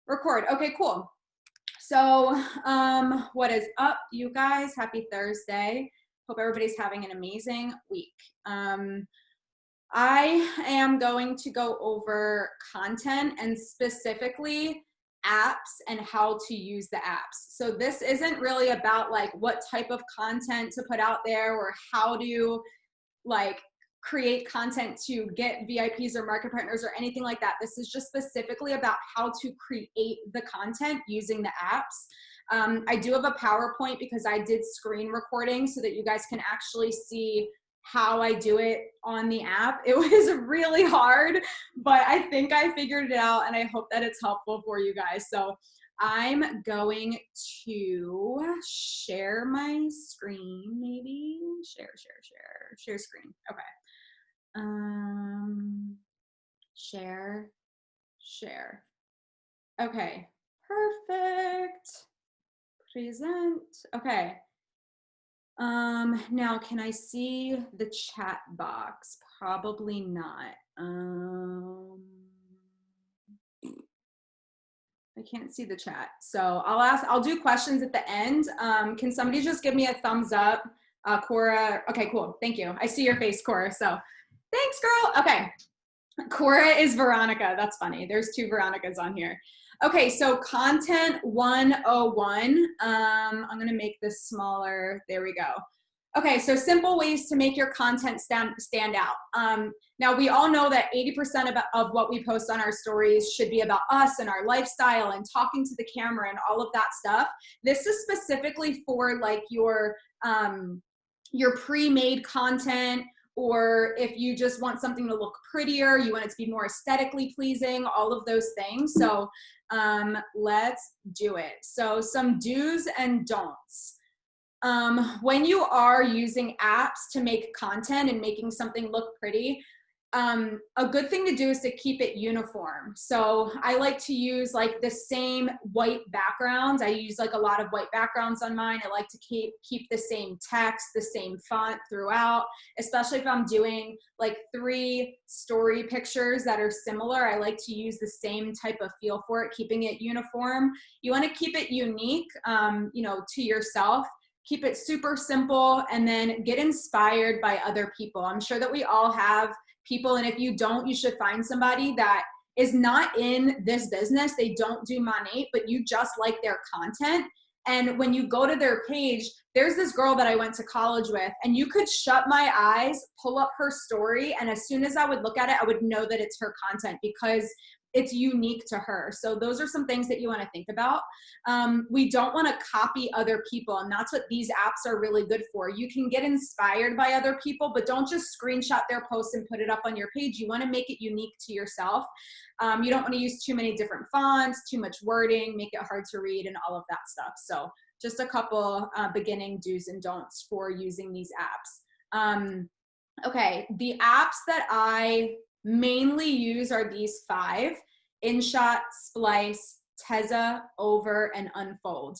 Record. Okay, cool. So, what is up, you guys? Happy Thursday. Hope everybody's having an amazing week. I am going to go over content and specifically apps and how to use the apps. So this isn't really about like what type of content to put out there or how to like create content to get VIPs or market partners or anything like that. This is just specifically about how to create the content using the apps. I do have a PowerPoint because I did screen recording so that you guys can actually see how I do it on the app. It was really hard, but I think I figured it out and I hope that it's helpful for you guys. So I'm going to share my screen, maybe. Share screen. Okay. Share. Okay, perfect. Present. Okay. Now can I see the chat box? Probably not. I can't see the chat. So I'll do questions at the end. Can somebody just give me a thumbs up? Cora, okay, cool, thank you. I see your face, Cora, so thanks, girl. Okay, Cora is Veronica, that's funny. There's two Veronicas on here. Okay, so content 101. I'm gonna make this smaller, there we go. Okay, so simple ways to make your content stand out. Now, we all know that 80% of what we post on our stories should be about us and our lifestyle and talking to the camera and all of that stuff. This is specifically for like your pre-made content, or if you just want something to look prettier, you want it to be more aesthetically pleasing, all of those things. So let's do it. So some do's and don'ts. When you are using apps to make content and making something look pretty, a good thing to do is to keep it uniform. So I like to use like the same white backgrounds. I use like a lot of white backgrounds on mine. I like to keep the same text, the same font throughout, especially if I'm doing like 3 story pictures that are similar. I like to use the same type of feel for it, keeping it uniform. You want to keep it unique, you know, to yourself. Keep it super simple, and then get inspired by other people. I'm sure that we all have people, and if you don't, you should find somebody that is not in this business. They don't do Monat, but you just like their content. And when you go to their page, there's this girl that I went to college with, and you could shut my eyes, pull up her story, and as soon as I would look at it, I would know that it's her content because it's unique to her. So those are some things that you want to think about. We don't want to copy other people, and that's what these apps are really good for. You can get inspired by other people, but don't just screenshot their posts and put it up on your page. You want to make it unique to yourself. You don't want to use too many different fonts, too much wording, make it hard to read, and all of that stuff. So just a couple beginning do's and don'ts for using these apps. Okay, the apps that I mainly use are these 5: InShot, Splice, Tezza, Over, and Unfold.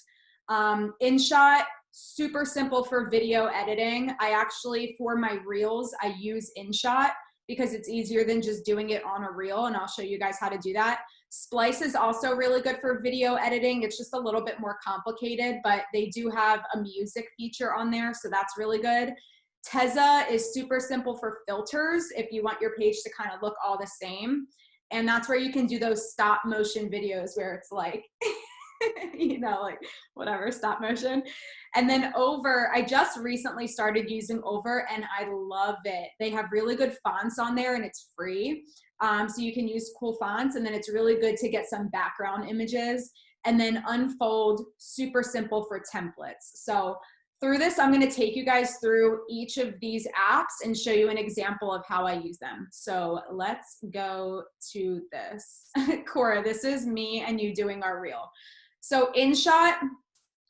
InShot, super simple for video editing. I actually, for my reels, I use InShot because it's easier than just doing it on a reel, and I'll show you guys how to do that. Splice is also really good for video editing. It's just a little bit more complicated, but they do have a music feature on there, so that's really good. Tezza is super simple for filters if you want your page to kind of look all the same. And that's where you can do those stop motion videos where it's like, you know, like whatever, stop motion. And then Over, I just recently started using Over and I love it. They have really good fonts on there and it's free. So you can use cool fonts, and then it's really good to get some background images. And then Unfold, super simple for templates. So through this, I'm going to take you guys through each of these apps and show you an example of how I use them. So let's go to this. Cora, this is me and you doing our reel. So InShot,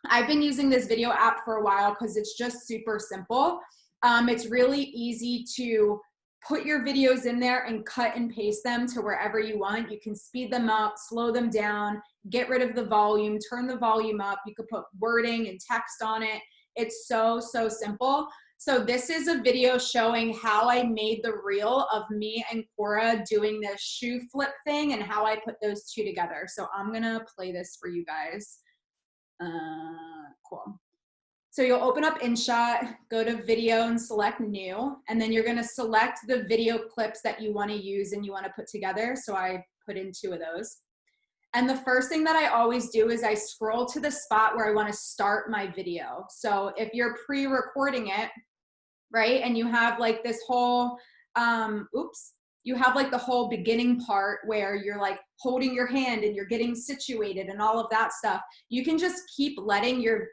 I've been using this video app for a while because it's just super simple. It's really easy to put your videos in there and cut and paste them to wherever you want. You can speed them up, slow them down, get rid of the volume, turn the volume up. You could put wording and text on it. It's so, so simple. So this is a video showing how I made the reel of me and Cora doing this shoe flip thing and how I put those two together. So I'm gonna play this for you guys. Cool. So you'll open up InShot, go to video and select new, and then you're gonna select the video clips that you wanna use and you wanna put together. So I put in 2 of those. And the first thing that I always do is I scroll to the spot where I wanna start my video. So if you're pre-recording it, right, and you have like this whole, you have like the whole beginning part where you're like holding your hand and you're getting situated and all of that stuff, you can just keep letting your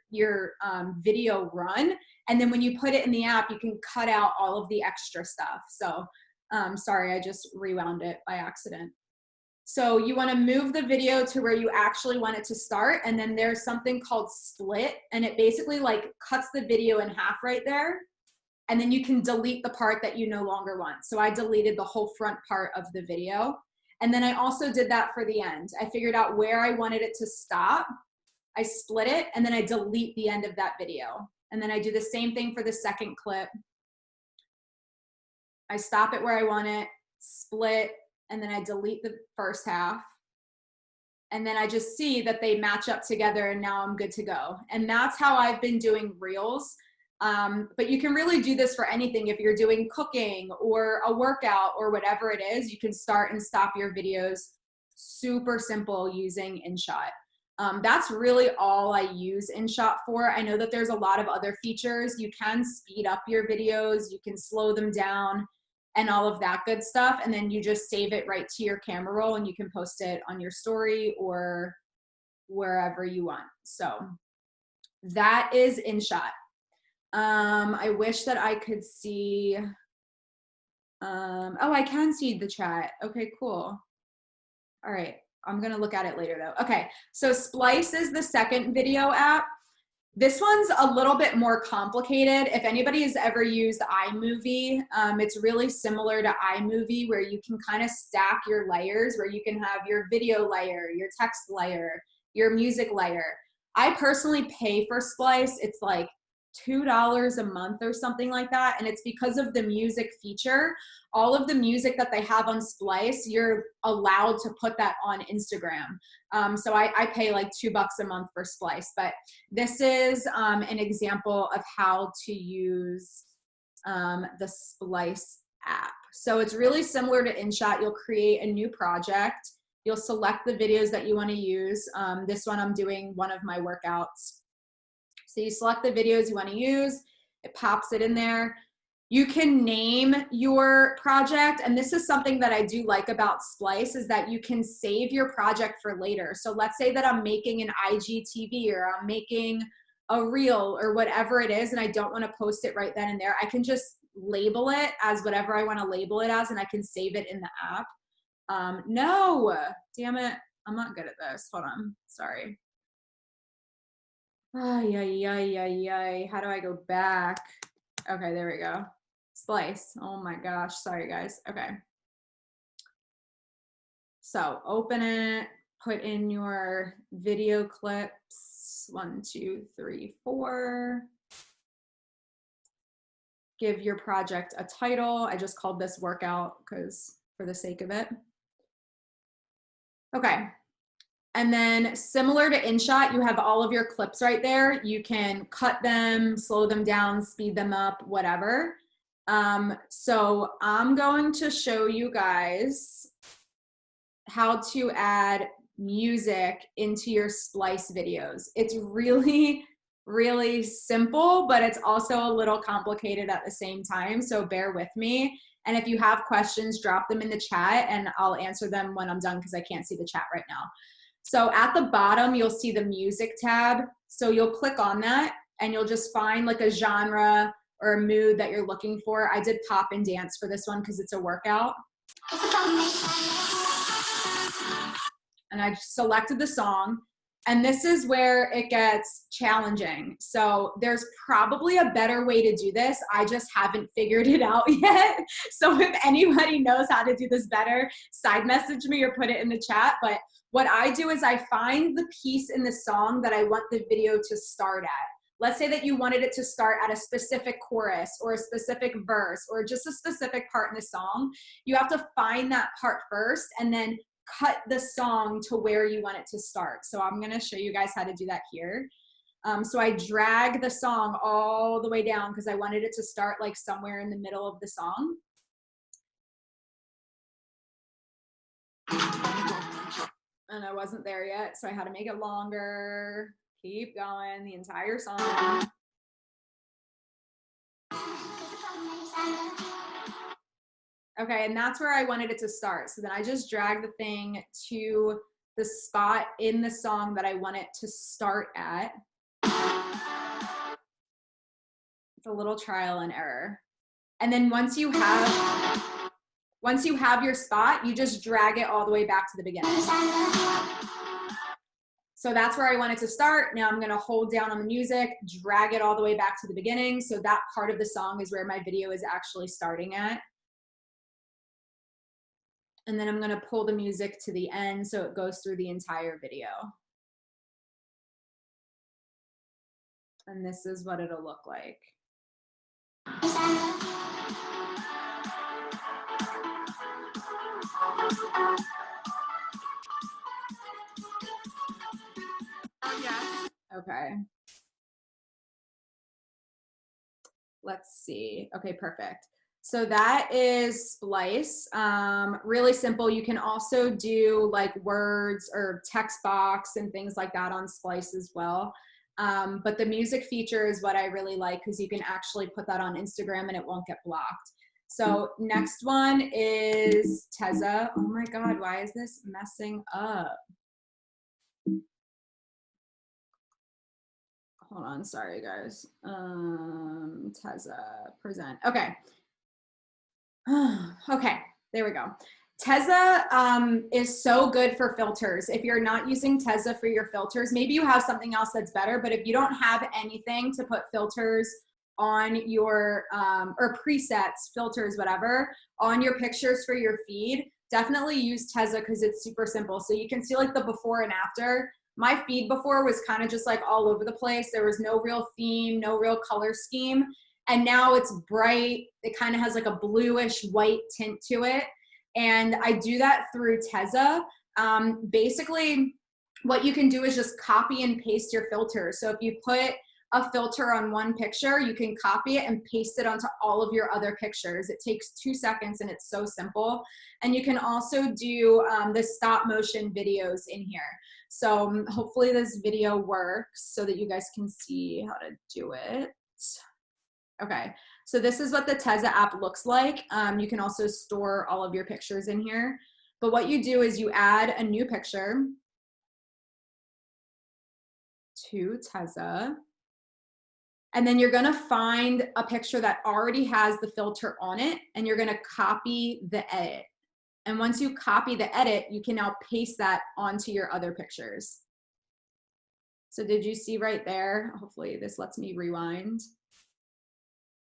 video run. And then when you put it in the app, you can cut out all of the extra stuff. So sorry, I just rewound it by accident. So you want to move the video to where you actually want it to start. And then there's something called split, and it basically like cuts the video in half right there. And then you can delete the part that you no longer want. So I deleted the whole front part of the video. And then I also did that for the end. I figured out where I wanted it to stop. I split it, and then I delete the end of that video. And then I do the same thing for the second clip. I stop it where I want it, split, and then I delete the first half. And then I just see that they match up together, and now I'm good to go. And that's how I've been doing reels. But you can really do this for anything. If you're doing cooking or a workout or whatever it is, you can start and stop your videos super simple using InShot. That's really all I use InShot for. I know that there's a lot of other features. You can speed up your videos, you can slow them down and all of that good stuff. And then you just save it right to your camera roll and you can post it on your story or wherever you want. So that is InShot. I wish that I could see, oh, I can see the chat. Okay, cool. All right, I'm gonna look at it later though. Okay, so Splice is the second video app. This one's a little bit more complicated. If anybody has ever used iMovie, it's really similar to iMovie where you can kind of stack your layers, where you can have your video layer, your text layer, your music layer. I personally pay for Splice. It's like $2 a month or something like that, and it's because of the music feature. All of the music that they have on Splice, you're allowed to put that on Instagram. So I pay like $2 a month for Splice, but this is an example of how to use the Splice app. So it's really similar to InShot. You'll create a new project. You'll select the videos that you want to use. This one I'm doing one of my workouts. So you select the videos you want to use, it pops it in there. You can name your project, and this is something that I do like about Splice is that you can save your project for later. So let's say that I'm making an IGTV or I'm making a reel or whatever it is, and I don't want to post it right then and there. I can just label it as whatever I want to label it as, and I can save it in the app. No, damn it, I'm not good at this. Hold on, sorry. Ay, ay, ay, ay, ay. How do I go back? Okay, there we go. Splice. Oh my gosh. Sorry, guys. Okay. So open it, put in your video clips. 1, 2, 3, 4. Give your project a title. I just called this workout because for the sake of it. Okay. And then similar to InShot, you have all of your clips right there. You can cut them, slow them down, speed them up, whatever. So I'm going to show you guys how to add music into your Splice videos. It's really, really simple, but it's also a little complicated at the same time. So bear with me. And if you have questions, drop them in the chat and I'll answer them when I'm done because I can't see the chat right now. So at the bottom, you'll see the music tab. So you'll click on that and you'll just find like a genre or a mood that you're looking for. I did pop and dance for this one because it's a workout. And I selected the song. And this is where it gets challenging. So there's probably a better way to do this. I just haven't figured it out yet. So if anybody knows how to do this better, side message me or put it in the chat. But what I do is I find the piece in the song that I want the video to start at. let's say that you wanted it to start at a specific chorus or a specific verse or just a specific part in the song, you have to find that part first and then cut the song to where you want it to start. So I'm gonna show you guys how to do that here. So I drag the song all the way down because I wanted it to start like somewhere in the middle of the song. And I wasn't there yet, so I had to make it longer. Keep going the entire song. Okay, and that's where I wanted it to start. So then I just drag the thing to the spot in the song that I want it to start at. It's a little trial and error. And then once you have your spot, you just drag it all the way back to the beginning. So that's where I want it to start. Now I'm gonna hold down on the music, drag it all the way back to the beginning. So that part of the song is where my video is actually starting at. And then I'm gonna pull the music to the end so it goes through the entire video. And this is what it'll look like. Okay. Let's see. Okay, perfect. So that is Splice. Really simple. You can also do like words or text box and things like that on Splice as well. But the music feature is what I really like because you can actually put that on Instagram and it won't get blocked. So next one is Tezza. Oh my God, why is this messing up? Hold on, sorry guys. Tezza, present. Okay. Okay, there we go. Tezza is so good for filters. If you're not using Tezza for your filters, maybe you have something else that's better, but if you don't have anything to put filters on your, or presets, filters, whatever, on your pictures for your feed, definitely use Tezza because it's super simple. So you can see like the before and after. My feed before was kind of just like all over the place. There was no real theme, no real color scheme. And now it's bright. It kind of has like a bluish white tint to it. And I do that through Tezza. Basically, what you can do is just copy and paste your filter. So if you put a filter on one picture, you can copy it and paste it onto all of your other pictures. It takes 2 seconds and it's so simple. And you can also do the stop motion videos in here. So hopefully this video works so that you guys can see how to do it. Okay, so this is what the Tezza app looks like. You can also store all of your pictures in here. But what you do is you add a new picture to Tezza. And then you're gonna find a picture that already has the filter on it, and you're gonna copy the edit. And once you copy the edit, you can now paste that onto your other pictures. So did you see right there? Hopefully this lets me rewind.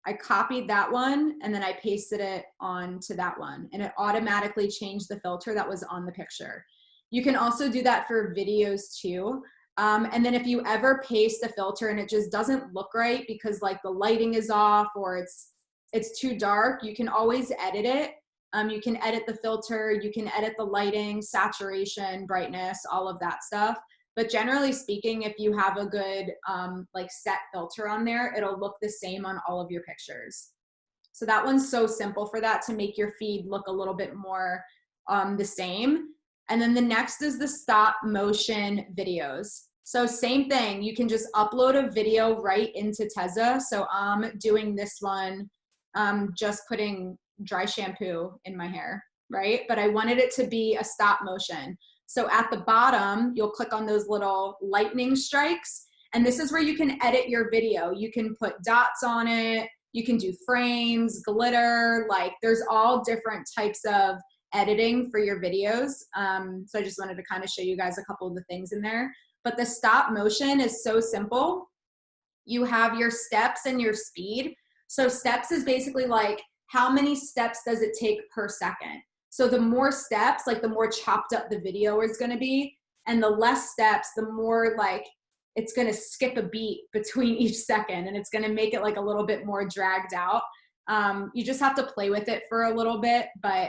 I copied that one and then I pasted it onto that one, and it automatically changed the filter that was on the picture. You can also do that for videos too. And then if you ever paste a filter and it just doesn't look right because like the lighting is off or it's too dark, you can always edit it. You can edit the filter, you can edit the lighting, saturation, brightness, all of that stuff. But generally speaking, if you have a good like set filter on there, it'll look the same on all of your pictures. So that one's so simple for that, to make your feed look a little bit more the same. And then the next is the stop motion videos. So same thing, you can just upload a video right into Tezza. So I'm doing this one, just putting dry shampoo in my hair, right? But I wanted it to be a stop motion. So at the bottom, you'll click on those little lightning strikes, and this is where you can edit your video. You can put dots on it, you can do frames, glitter, like there's all different types of editing for your videos. So I just wanted to kind of show you guys a couple of the things in there. But the stop motion is so simple. You have your steps and your speed. So steps is basically like, how many steps does it take per second? So the more steps, like the more chopped up the video is gonna be, and the less steps, the more like it's going to skip a beat between each second, and it's going to make it like a little bit more dragged out. You just have to play with it for a little bit, but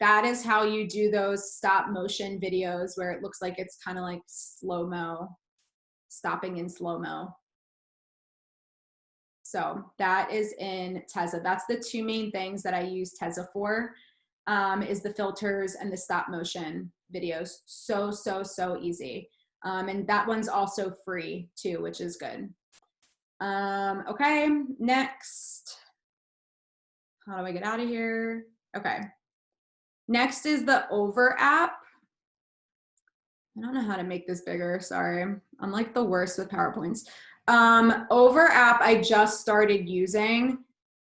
that is how you do those stop motion videos where it looks like it's kind of like slow-mo, stopping in slow-mo. So that is in Tezza. That's the two main things that I use Tezza for, is the filters and the stop motion videos. So, so, so easy. And that one's also free too, which is good. Okay, next. How do I get out of here? Okay. Next is the Over app. I don't know how to make this bigger, sorry. I'm like the worst with PowerPoints. Over app I just started using.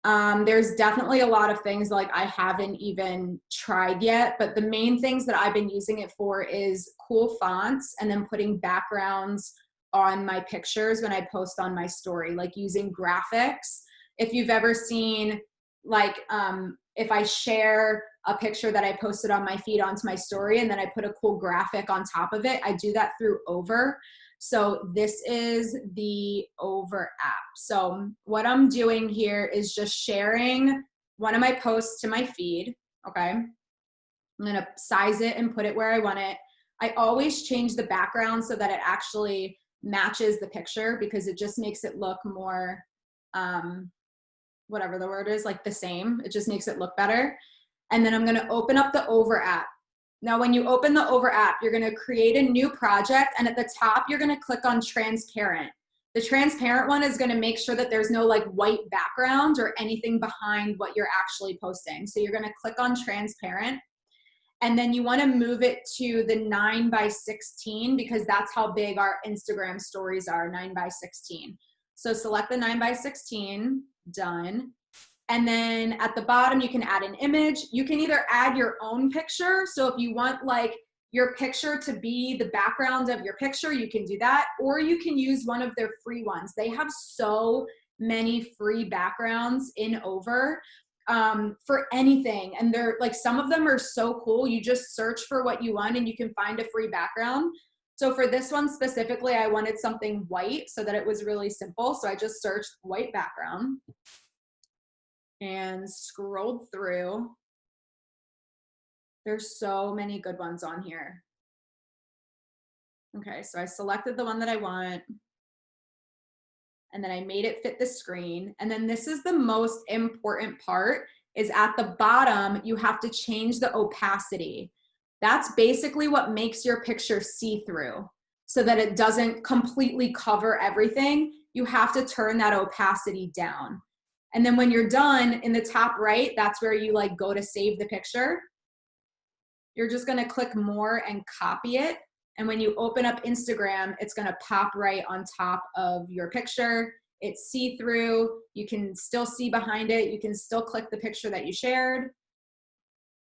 There's definitely a lot of things like I haven't even tried yet, but the main things that I've been using it for is cool fonts and then putting backgrounds on my pictures when I post on my story, like using graphics. If you've ever seen, like, if I share a picture that I posted on my feed onto my story and then I put a cool graphic on top of it, I do that through Over. So this is the Over app. So what I'm doing here is just sharing one of my posts to my feed, okay? I'm gonna size it and put it where I want it. I always change the background so that it actually matches the picture, because it just makes it look more, whatever the word is, like the same. It just makes it look better. And then I'm gonna open up the Over app. Now, when you open the Over app, you're gonna create a new project, and at the top, you're gonna click on transparent. The transparent one is gonna make sure that there's no like white background or anything behind what you're actually posting. So you're gonna click on transparent, and then you wanna move it to the 9:16, because that's how big our Instagram stories are, 9:16. So select the 9:16, done. And then at the bottom, you can add an image. You can either add your own picture. So if you want like your picture to be the background of your picture, you can do that. Or you can use one of their free ones. They have so many free backgrounds in Over for anything. And they're like, some of them are so cool. You just search for what you want and you can find a free background. So for this one specifically, I wanted something white so that it was really simple. So I just searched white background and scrolled through. There's so many good ones on here. Okay, so I selected the one that I want, and then I made it fit the screen. And then this is the most important part, is at the bottom, you have to change the opacity. That's basically what makes your picture see-through, so that it doesn't completely cover everything. You have to turn that opacity down. And then when you're done, in the top right, that's where you like go to save the picture. You're just gonna click more and copy it. And when you open up Instagram, it's gonna pop right on top of your picture. It's see-through. You can still see behind it. You can still click the picture that you shared.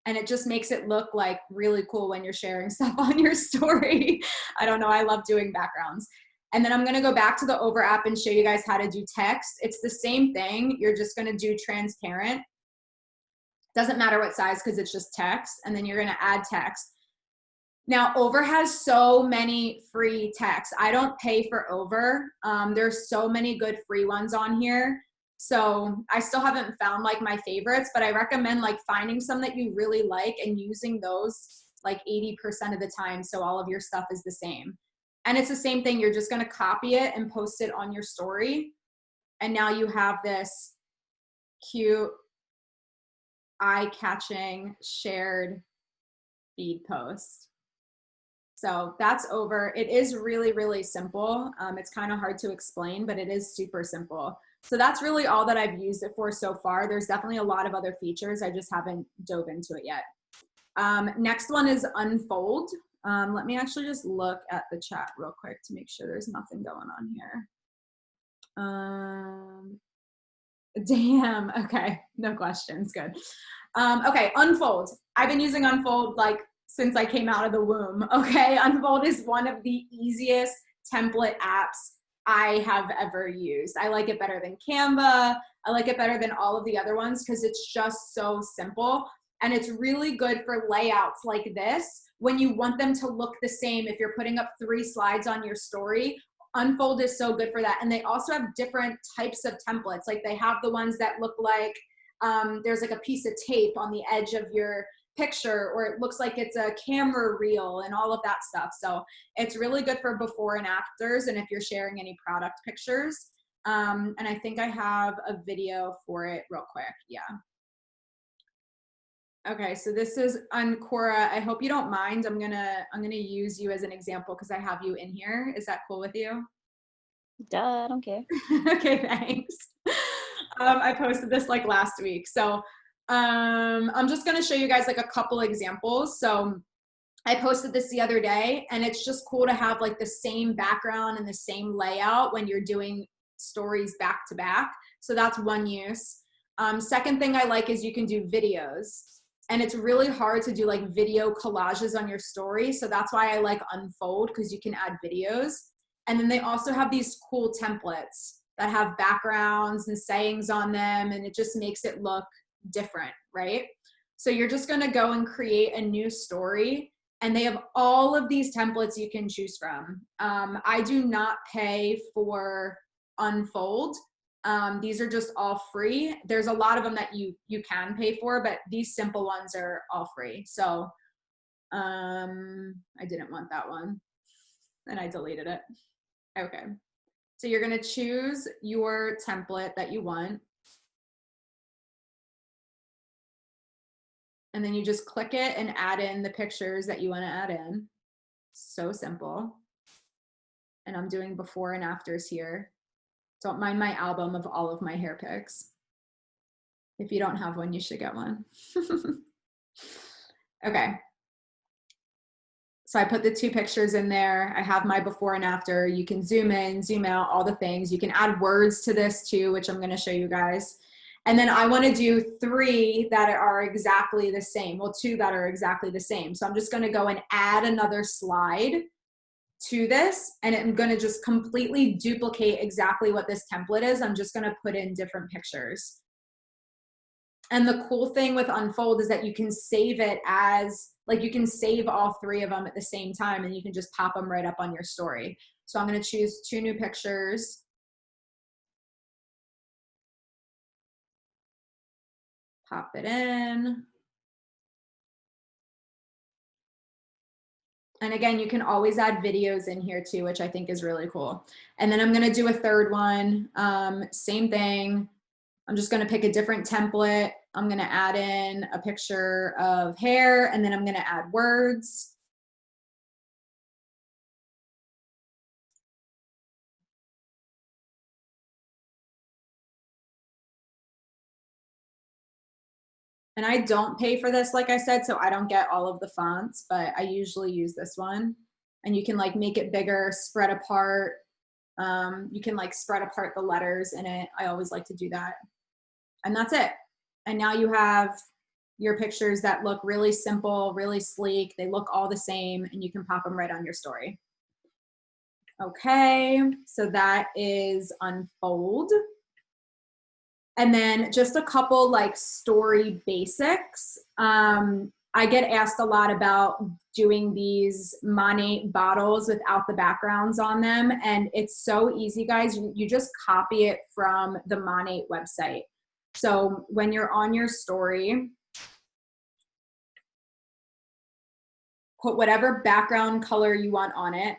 And it just makes it look like really cool when you're sharing stuff on your story. I don't know, I love doing backgrounds. And then I'm gonna go back to the Over app and show you guys how to do text. It's the same thing. You're just gonna do transparent. Doesn't matter what size, because it's just text. And then you're gonna add text. Now, Over has so many free texts. I don't pay for Over. There's so many good free ones on here. So I still haven't found like my favorites, but I recommend like finding some that you really like and using those like 80% of the time, so all of your stuff is the same. And it's the same thing. You're just gonna copy it and post it on your story. And now you have this cute, eye-catching, shared feed post. So that's Over. It is really, really simple. It's kind of hard to explain, but it is super simple. So that's really all that I've used it for so far. There's definitely a lot of other features. I just haven't dove into it yet. Next one is Unfold. Let me actually just look at the chat real quick to make sure there's nothing going on here. Damn, okay, no questions, good. Okay, Unfold. I've been using Unfold like since I came out of the womb, okay? Unfold is one of the easiest template apps I have ever used. I like it better than Canva. I like it better than all of the other ones because it's just so simple. And it's really good for layouts like this when you want them to look the same. If you're putting up 3 slides on your story, Unfold is so good for that. And they also have different types of templates. Like they have the ones that look like there's like a piece of tape on the edge of your picture, or it looks like it's a camera reel and all of that stuff. So it's really good for before and afters, and if you're sharing any product pictures. And I think I have a video for it real quick. Yeah. Okay, so this is Ancora. I hope you don't mind. I'm gonna use you as an example because I have you in here. Is that cool with you? Duh, I don't care. Okay, thanks. I posted this like last week. So I'm just gonna show you guys like a couple examples. So I posted this the other day, and it's just cool to have like the same background and the same layout when you're doing stories back to back. So that's one use. Second thing I like is you can do videos. And it's really hard to do like video collages on your story. So that's why I like Unfold, because you can add videos. And then they also have these cool templates that have backgrounds and sayings on them, and it just makes it look different, right? So you're just gonna go and create a new story, and they have all of these templates you can choose from. I do not pay for Unfold. These are just all free. There's a lot of them that you can pay for, but these simple ones are all free. So I didn't want that one, and I deleted it. Okay, so you're gonna choose your template that you want, and then you just click it and add in the pictures that you want to add in. So simple. And I'm doing before and afters here. Don't mind my album of all of my hair pics. If you don't have one, you should get one. Okay. So I put the two pictures in there. I have my before and after. You can zoom in, zoom out, all the things. You can add words to this too, which I'm going to show you guys. And then I want to do 3 that are exactly the same. Well, 2 that are exactly the same. So I'm just going to go and add another slide to this, and I'm going to just completely duplicate exactly what this template is. I'm just going to put in different pictures. And the cool thing with Unfold is that you can save it as, like, you can save all 3 of them at the same time, and you can just pop them right up on your story. So I'm going to choose 2 new pictures. Pop it in. And again, you can always add videos in here too, which I think is really cool. And then I'm going to do a third one. Same thing. I'm just going to pick a different template. I'm going to add in a picture of hair, and then I'm going to add words. And I don't pay for this, like I said, so I don't get all of the fonts, but I usually use this one. And you can like make it bigger, spread apart. You can like spread apart the letters in it. I always like to do that. And that's it. And now you have your pictures that look really simple, really sleek. They look all the same, and you can pop them right on your story. Okay, so that is Unfold. And then just a couple like story basics. I get asked a lot about doing these Monat bottles without the backgrounds on them. And it's so easy, guys. You just copy it from the Monat website. So when you're on your story, put whatever background color you want on it.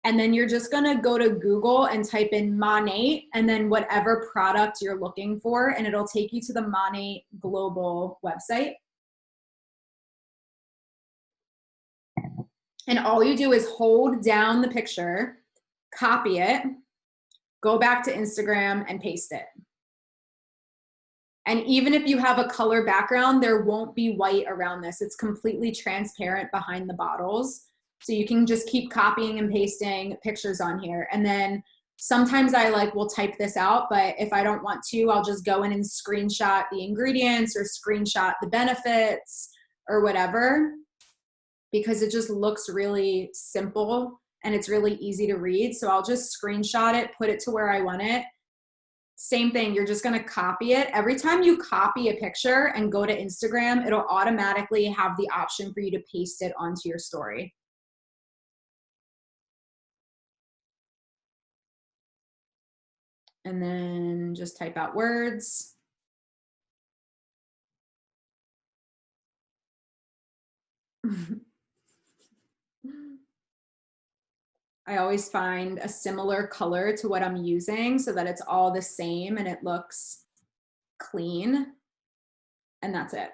And then you're just gonna go to Google and type in Monat and then whatever product you're looking for, and it'll take you to the Monat global website. And all you do is hold down the picture, copy it, go back to Instagram and paste it. And even if you have a color background, there won't be white around this. It's completely transparent behind the bottles. So you can just keep copying and pasting pictures on here. And then sometimes I like will type this out, but if I don't want to, I'll just go in and screenshot the ingredients or screenshot the benefits or whatever, because it just looks really simple and it's really easy to read. So I'll just screenshot it, put it to where I want it. Same thing, you're just gonna copy it. Every time you copy a picture and go to Instagram, it'll automatically have the option for you to paste it onto your story. And then just type out words. I always find a similar color to what I'm using so that it's all the same and it looks clean. And that's it.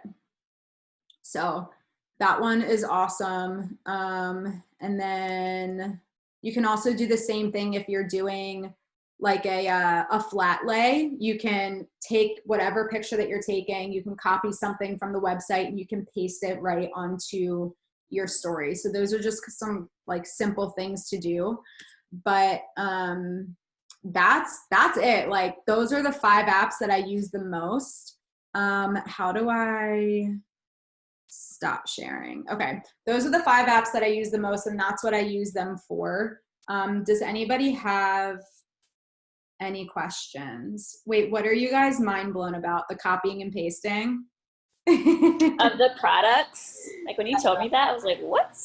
So that one is awesome. And then you can also do the same thing if you're doing like a flat lay. You can take whatever picture that you're taking, you can copy something from the website and you can paste it right onto your story. So those are just some like simple things to do. But that's it. Like those are the 5 apps that I use the most. How do I stop sharing? Okay, those are the 5 apps that I use the most, and that's what I use them for. Does anybody have any questions? Wait, what are you guys mind blown about? The copying and pasting? Of the products, like when you told me that, I was like, what?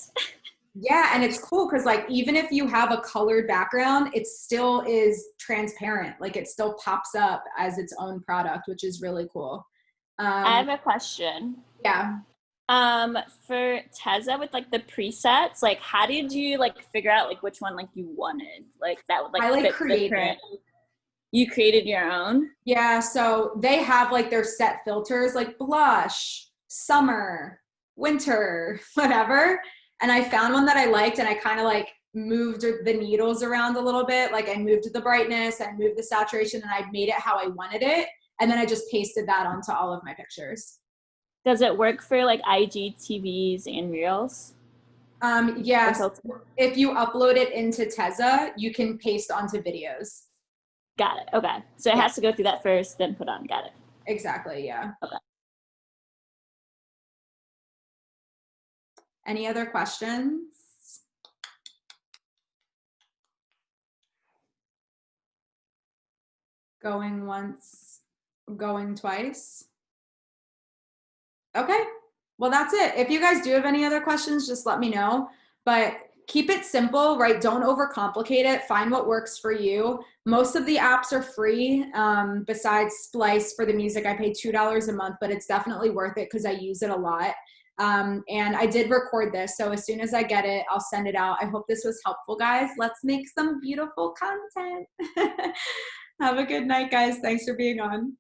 Yeah, and it's cool because like even if you have a colored background, it still is transparent. Like it still pops up as its own product, which is really cool. I have a question. Yeah. For Tezza with like the presets, like how did you like figure out like which one like you wanted? Like that would like I like fit created. the current. You created your own? Yeah, so they have like their set filters like blush, summer, winter, whatever. And I found one that I liked and I kind of like moved the needles around a little bit. Like I moved the brightness, I moved the saturation, and I made it how I wanted it. And then I just pasted that onto all of my pictures. Does it work for like IGTVs and Reels? Yes, if you upload it into Tezza, you can paste onto videos. Got it. Okay. So it has to go through that first, then put on. Got it. Exactly, yeah. Okay. Any other questions? Going once, going twice? Okay, well, that's it. If you guys do have any other questions, just let me know. But keep it simple, right? Don't overcomplicate it. Find what works for you. Most of the apps are free. Besides Splice for the music, I pay $2 a month, but it's definitely worth it because I use it a lot. And I did record this, so as soon as I get it, I'll send it out. I hope this was helpful, guys. Let's make some beautiful content. Have a good night, guys. Thanks for being on.